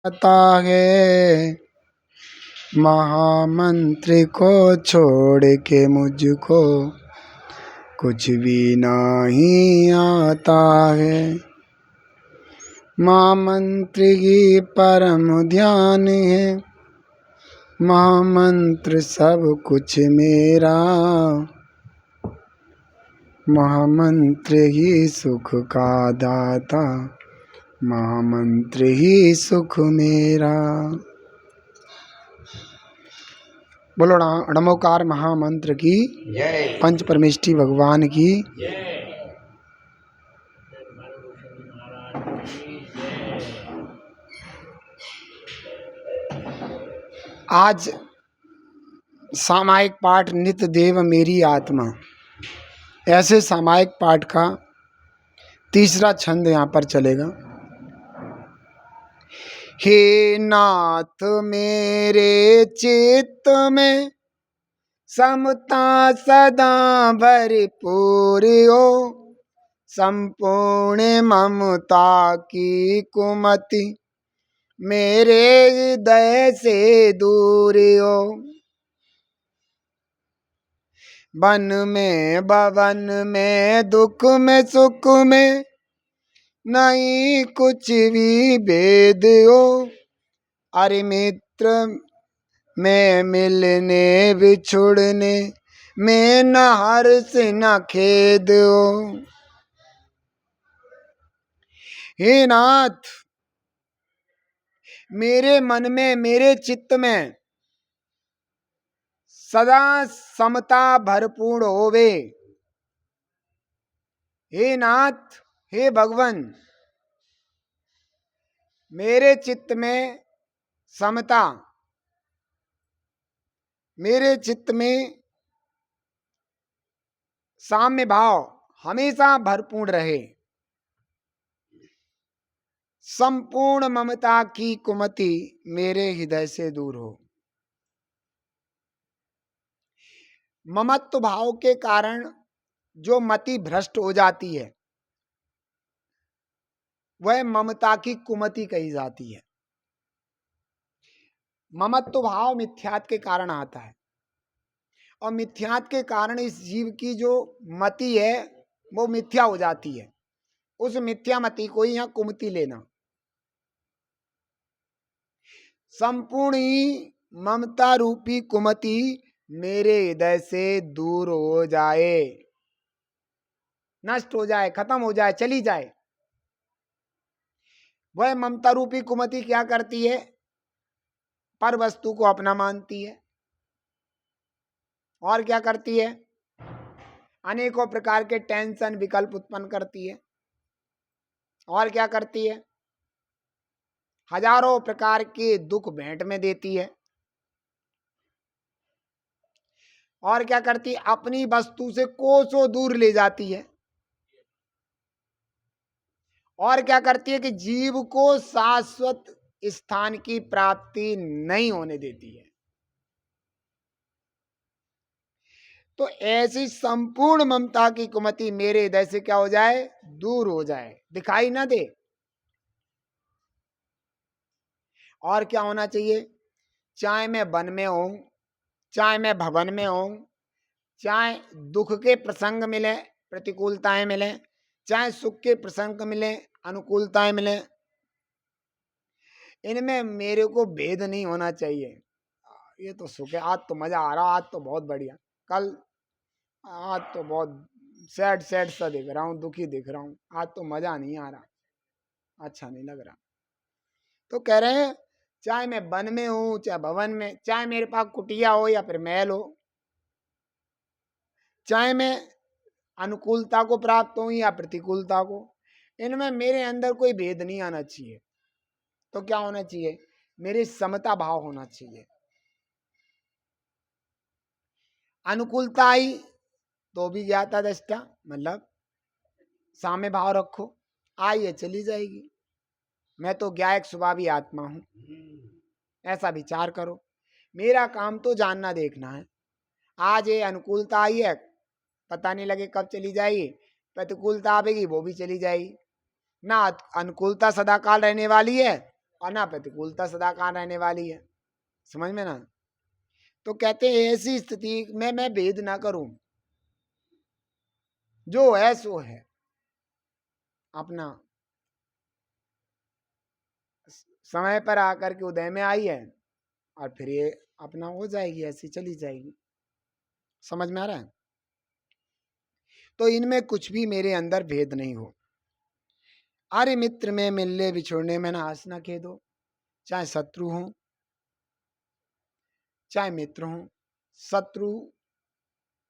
आता है, महामंत्र को छोड़ के मुझको कुछ भी नहीं आता है। महामंत्र ही परम ध्यान है, महामंत्र सब कुछ मेरा, महामंत्र ही सुख का दाता, महामंत्र ही सुख मेरा। बोलो नमोकार महामंत्र की जय, पंच परमेष्ठी भगवान की जय। आज सामायिक पाठ नित्य देव मेरी आत्मा, ऐसे सामायिक पाठ का तीसरा छंद यहाँ पर चलेगा। हे नाथ मेरे चित्त में समता सदा भरपूर हो, संपूर्ण ममता की कुमति मेरे हृदय से दूर हो। वन में भवन में दुख में सुख में नहीं कुछ भी भेद हो, अरे मित्र में मिलने बिछुड़ने में न हर्ष न खेद हो। हे नाथ मेरे मन में मेरे चित्त में सदा समता भरपूर होवे। हे नाथ हे भगवान मेरे चित्त में समता, मेरे चित्त में साम्य भाव हमेशा भरपूर रहे, संपूर्ण ममता की कुमति मेरे हृदय से दूर हो। ममत्व भाव के कारण जो मति भ्रष्ट हो जाती है वह ममता की कुमति कही जाती है। ममत्व भाव मिथ्यात्व के कारण आता है और मिथ्यात्व के कारण इस जीव की जो मति है वो मिथ्या हो जाती है। उस मिथ्या मति को ही यहाँ कुमति लेना। संपूर्ण ही ममता रूपी कुमति मेरे हृदय से दूर हो जाए, नष्ट हो जाए, खत्म हो जाए, चली जाए। वह ममता रूपी कुमति क्या करती है? पर वस्तु को अपना मानती है और क्या करती है? अनेकों प्रकार के टेंशन विकल्प उत्पन्न करती है और क्या करती है? हजारों प्रकार के दुख भेंट में देती है और क्या करती है? अपनी वस्तु से कोसों दूर ले जाती है और क्या करती है कि जीव को शाश्वत स्थान की प्राप्ति नहीं होने देती है। तो ऐसी संपूर्ण ममता की कुमति मेरे हृदय से क्या हो जाए? दूर हो जाए, दिखाई ना दे। और क्या होना चाहिए? चाहे मैं वन में हूं, चाहे मैं भवन में हूं, चाहे दुख के प्रसंग मिले, प्रतिकूलताएं मिले, चाहे सुख के प्रसंग मिले, अनुकूलताएं मिले, इनमें मेरे को भेद नहीं होना चाहिए। ये तो सुख है, आज तो मजा आ रहा, आज तो बहुत बढ़िया, कल आज तो बहुत सैड सैड सा दिख रहा हूँ, दुखी दिख रहा हूँ, आज तो मजा नहीं आ रहा, अच्छा नहीं लग रहा। तो कह रहे हैं चाहे मैं वन में हूं, चाहे भवन में, चाहे मेरे पास कुटिया हो या फिर महल हो, चाहे मैं अनुकूलता को प्राप्त हूं या प्रतिकूलता को, इनमें मेरे अंदर कोई भेद नहीं आना चाहिए। तो क्या होना चाहिए? मेरे समता भाव होना चाहिए। अनुकूलता आई तो भी ज्ञाता दृष्टा, मतलब साम्य भाव रखो, आई है चली जाएगी, मैं तो ज्ञायक स्वभावी आत्मा हूं, ऐसा विचार करो। मेरा काम तो जानना देखना है। आज ये अनुकूलता आई है, पता नहीं लगे कब चली जाएगी, प्रतिकूलता आएगी वो भी चली जाएगी। ना अनुकूलता सदा काल रहने वाली है और ना प्रतिकूलता सदा कान रहने वाली है। समझ में ना? तो कहते हैं ऐसी स्थिति में मैं भेद ना करूं, जो है सो है, अपना समय पर आकर के उदय में आई है और फिर ये अपना हो जाएगी, ऐसी चली जाएगी। समझ में आ रहा है? तो इनमें कुछ भी मेरे अंदर भेद नहीं हो। अरे मित्र में मिलने बिछोड़ने में ना हंस ना खेद हो, चाहे शत्रु हो चाहे मित्र हो। शत्रु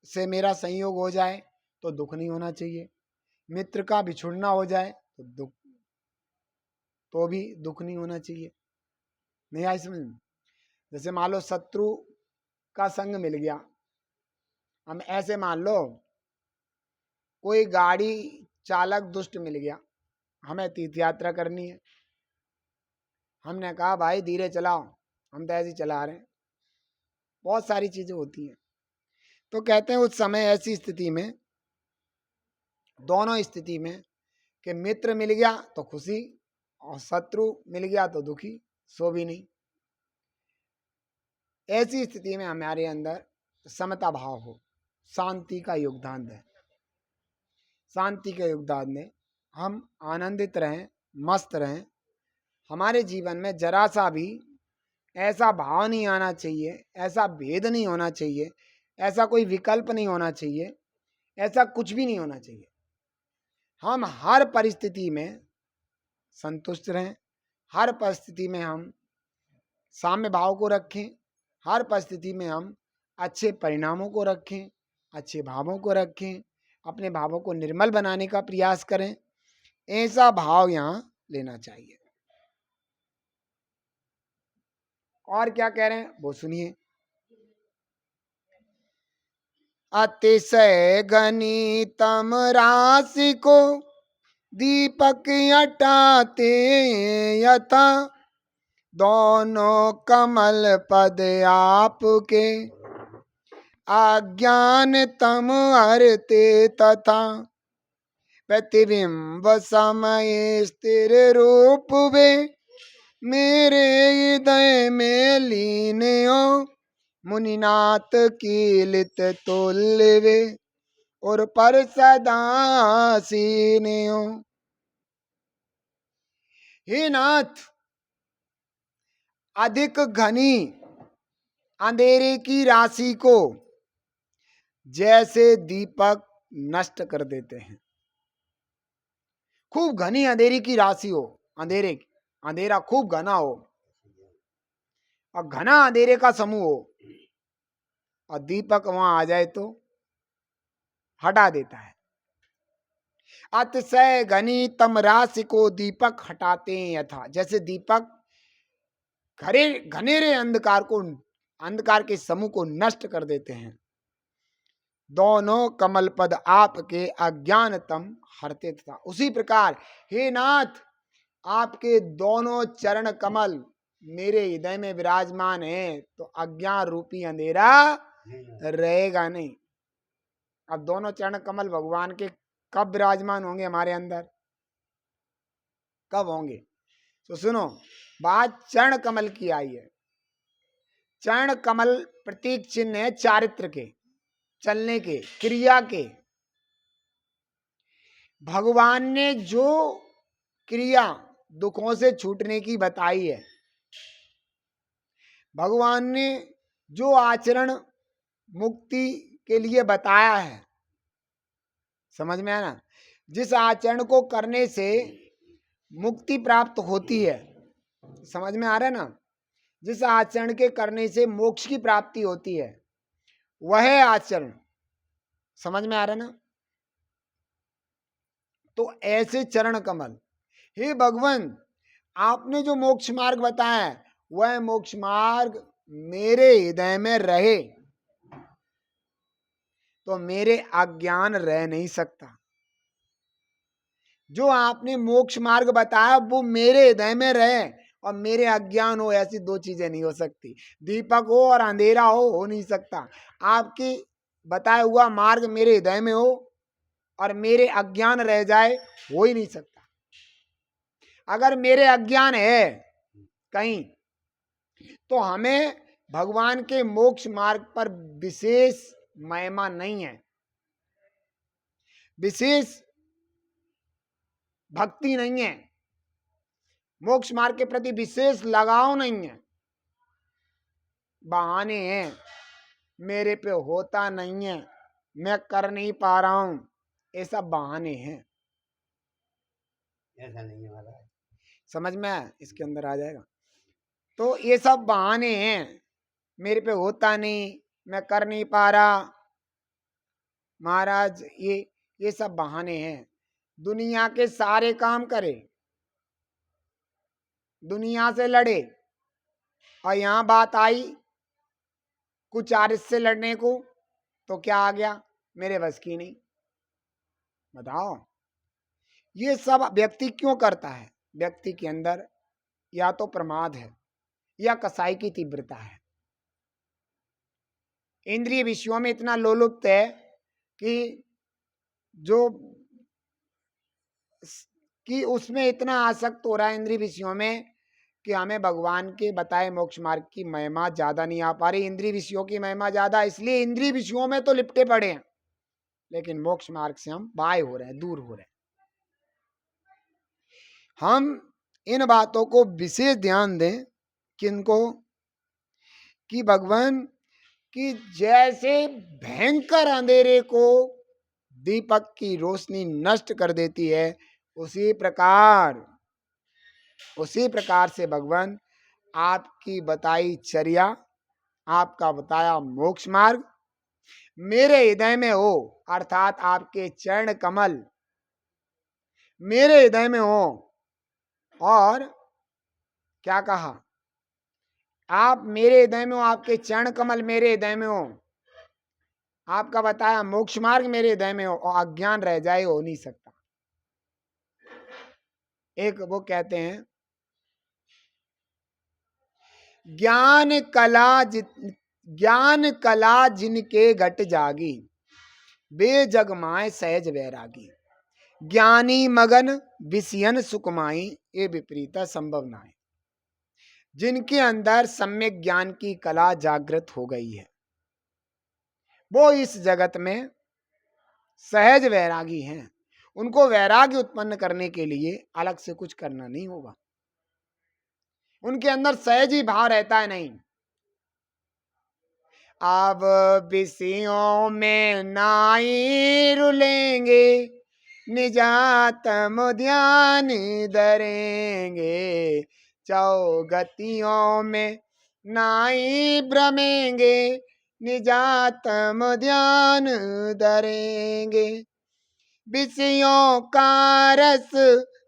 से मेरा संयोग हो जाए तो दुख नहीं होना चाहिए, मित्र का बिछुड़ना हो जाए तो भी दुख नहीं होना चाहिए। नहीं आई समझ में? जैसे मान लो शत्रु का संग मिल गया, हम ऐसे मान लो कोई गाड़ी चालक दुष्ट मिल गया, हमें तीर्थ यात्रा करनी है, हमने कहा भाई धीरे चलाओ, हम तो ऐसे ही चला रहे हैं। बहुत सारी चीजें होती हैं। तो कहते हैं उस समय ऐसी स्थिति में, दोनों स्थिति में, कि मित्र मिल गया तो खुशी और शत्रु मिल गया तो दुखी, सो भी नहीं। ऐसी स्थिति में हमारे अंदर समता भाव हो, शांति का योगदान दें, शांति के योगदान दें, हम आनंदित रहें, मस्त रहें। हमारे जीवन में जरा सा भी ऐसा भाव नहीं आना चाहिए, ऐसा भेद नहीं होना चाहिए, ऐसा कोई विकल्प नहीं होना चाहिए, ऐसा कुछ भी नहीं होना चाहिए। हम हर परिस्थिति में संतुष्ट रहें, हर परिस्थिति में हम साम्य भाव को रखें, हर परिस्थिति में हम अच्छे परिणामों को रखें, अच्छे भावों को रखें, अपने भावों को निर्मल बनाने का प्रयास करें। ऐसा भाव यहाँ लेना चाहिए। और क्या कह रहे हैं वो सुनिए। अतिशय घनीतम राशि को दीपक हटाते यथा, दोनों कमल पद आपके अज्ञान तम हरते तथा, प्रतिबिंब समय स्थिर रूप वे मेरे हृदय में लीन हो, मुनिनाथ कीलित तुल्य वे और पर सदा सीन हो। हे नाथ, अधिक घनी अंधेरे की राशि को जैसे दीपक नष्ट कर देते हैं। खूब घनी अंधेरी की राशि हो, अंधेरे की, अंधेरा खूब घना हो और घना अंधेरे का समूह हो और दीपक वहां आ जाए तो हटा देता है। अतिशय घनी तम राशि को दीपक हटाते हैं यथा, जैसे दीपक घनेरे अंधकार के समूह को नष्ट कर देते हैं। दोनों कमल पद आपके अज्ञानतम हरते था, उसी प्रकार हे नाथ, आपके दोनों चरण कमल मेरे हृदय में विराजमान है तो अज्ञान रूपी अंधेरा रहेगा नहीं। अब दोनों चरण कमल भगवान के कब विराजमान होंगे हमारे अंदर? कब होंगे? तो सुनो, बात चरण कमल की आई है। चरण कमल प्रतीक चिन्ह है चारित्र के, चलने के, क्रिया के। भगवान ने जो क्रिया दुखों से छूटने की बताई है, भगवान ने जो आचरण मुक्ति के लिए बताया है, समझ में आया ना? जिस आचरण को करने से मुक्ति प्राप्त होती है, समझ में आ रहा है ना? जिस आचरण के करने से मोक्ष की प्राप्ति होती है, वह आचरण, समझ में आ रहा है ना? तो ऐसे चरण कमल, हे भगवान, आपने जो मोक्ष मार्ग बताया है वह मोक्ष मार्ग मेरे हृदय में रहे तो मेरे अज्ञान रह नहीं सकता। जो आपने मोक्ष मार्ग बताया वो मेरे हृदय में रहे और मेरे अज्ञान हो, ऐसी दो चीजें नहीं हो सकती। दीपक हो और अंधेरा हो नहीं सकता। आपकी बताया हुआ मार्ग मेरे हृदय में हो और मेरे अज्ञान रह जाए, हो ही नहीं सकता। अगर मेरे अज्ञान है कहीं, तो हमें भगवान के मोक्ष मार्ग पर विशेष महिमा नहीं है, विशेष भक्ति नहीं है, मोक्ष मार्ग के प्रति विशेष लगाव नहीं है। बहाने हैं, मेरे पे होता नहीं है, मैं कर नहीं पा रहा हूं, ये सब बहाने हैं। ऐसा नहीं है महाराज। समझ में आया? इसके अंदर आ जाएगा। तो ये सब बहाने हैं, मेरे पे होता नहीं, मैं कर नहीं पा रहा। महाराज ये सब बहाने हैं। दुनिया के सारे काम करे, दुनिया से लड़े, और यहां बात आई कुछ आरिस से लड़ने को, तो क्या आ गया? मेरे बस की नहीं। बताओ, ये सब व्यक्ति क्यों करता है? व्यक्ति के अंदर या तो प्रमाद है या कसाई की तीव्रता है। इंद्रिय विषयों में इतना लोलुप्त है कि उसमें इतना आसक्त हो रहा है इंद्रिय विषयों में कि हमें भगवान के बताए मोक्ष मार्ग की महिमा ज्यादा नहीं आ पा रही। इंद्रिय विषयों की महिमा ज्यादा, इसलिए इंद्रिय विषयों में तो लिपटे पड़े हैं, लेकिन मोक्ष मार्ग से हम बाय हो रहे हैं, दूर हो रहे हैं। हम इन बातों को विशेष ध्यान दें, किनको? कि भगवान की जैसे भयंकर अंधेरे को दीपक की रोशनी नष्ट कर देती है, उसी प्रकार से भगवान आपकी बताई चर्या, आपका बताया मोक्ष मार्ग मेरे हृदय में हो, अर्थात आपके चरण कमल मेरे हृदय में हो। और क्या कहा? आप मेरे हृदय में हो, आपके चरण कमल मेरे हृदय में हो, आपका बताया मोक्ष मार्ग मेरे हृदय में हो, और अज्ञान रह जाए, हो नहीं सकता। एक वो कहते हैं, ज्ञान कला जिनके घट जागी, वे जग माए सहज वैरागी। ज्ञानी मगन विषयन सुकुमाई, ये विपरीता संभव नाय। जिनके अंदर सम्यक ज्ञान की कला जागृत हो गई है, वो इस जगत में सहज वैरागी हैं। उनको वैराग्य उत्पन्न करने के लिए अलग से कुछ करना नहीं होगा। उनके अंदर सहज ही भाव रहता है। नहीं, अब विषयों में नाई रुलेंगे, निजात ध्यान धरेंगे। चौगतियों में नाई भ्रमेंगे, निजात ध्यान धरेंगे। विषयों का रस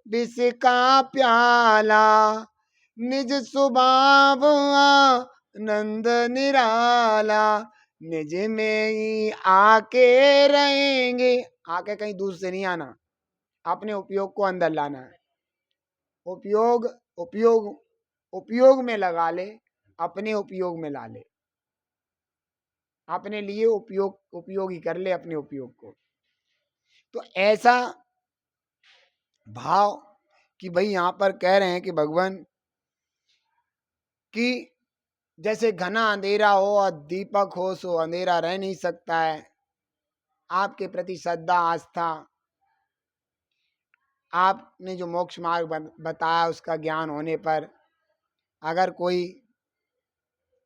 विष का प्याला, निज स्वभाव आनंद निराला। निज में ही आके रहेंगे, आके कहीं दूर से नहीं आना, अपने उपयोग को अंदर लाना है। उपयोग में लगा ले, अपने उपयोग में ला ले, अपने लिए उपयोगी कर ले अपने उपयोग को। तो ऐसा भाव कि भाई यहां पर कह रहे हैं कि भगवान कि जैसे घना अंधेरा हो और दीपक हो, सो अंधेरा रह नहीं सकता है। आपके प्रति श्रद्धा आस्था, आपने जो मोक्ष मार्ग बताया उसका ज्ञान होने पर अगर कोई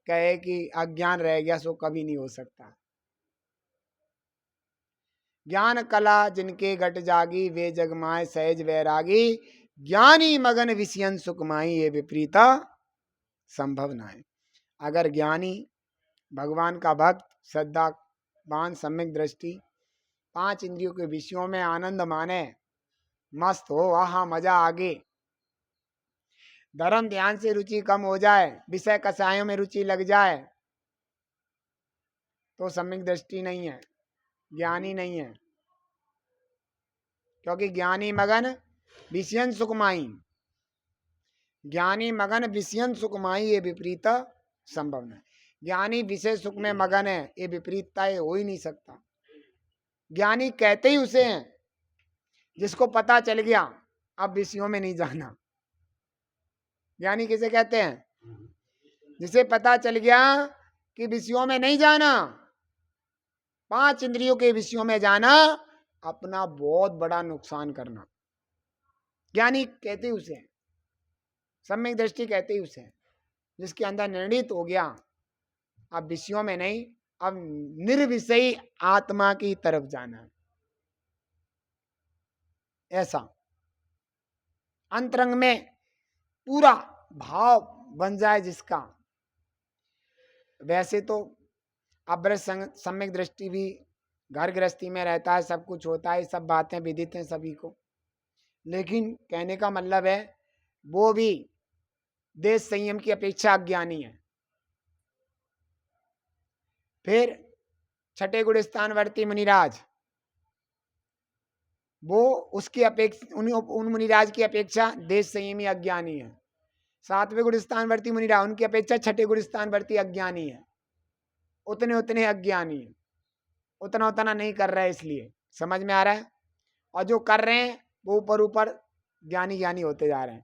कहे कि अज्ञान रह गया, सो कभी नहीं हो सकता। ज्ञान कला जिनके घट जागी, वे जगमाए सहज वैरागी। ज्ञानी मगन विषयन सुखमाई, ये विपरीता संभव ना है। अगर ज्ञानी भगवान का भक्त श्रद्धावान सम्यक दृष्टि 5 इंद्रियों के विषयों में आनंद माने, मस्त हो, आहा मजा आगे, धर्म ध्यान से रुचि कम हो जाए, विषय कसायों में रुचि लग जाए, तो सम्यक दृष्टि नहीं है, ज्ञानी नहीं है। क्योंकि ज्ञानी मगन विषयन सुखमाई, ज्ञानी मगन विषयन सुखमाई, ये विपरीत संभव नहीं। ज्ञानी विषय सुख में मगन है, ये विपरीतता हो ही नहीं सकता। ज्ञानी कहते ही उसे हैं जिसको पता चल गया अब विषयों में नहीं जाना, ज्ञानी किसे कहते हैं? जिसे पता चल गया कि विषयों में नहीं जाना, 5 इंद्रियों के विषयों में जाना अपना बहुत बड़ा नुकसान करना। ज्ञानी कहते उसे हैं, सम्यक दृष्टि कहते ही उसे हैं, जिसके अंदर निर्णित हो गया अब विषयों में नहीं, अब निर्विषयी आत्मा की तरफ जाना है। ऐसा अंतरंग में पूरा भाव बन जाए जिसका। वैसे तो अब्रज सम्यक दृष्टि भी घर गृहस्थी में रहता है, सब कुछ होता है, सब बातें विदित हैं सभी को, लेकिन कहने का मतलब है वो भी देश संयम की अपेक्षा अज्ञानी है। फिर छठे गुण स्थानवर्ती मुनिराज, वो उसकी अपेक्षा उन मुनिराज की अपेक्षा देश संयमी अज्ञानी है। 7वें गुण स्थानवर्ती मुनिराज, उनकी अपेक्षा छठे गुण स्थानवर्ती अज्ञानी है। उतने उतने अज्ञानी है, उतना उतना नहीं कर रहे, इसलिए समझ में आ रहा है। और जो कर रहे हैं वो ऊपर ऊपर ज्ञानी ज्ञानी होते जा रहे हैं।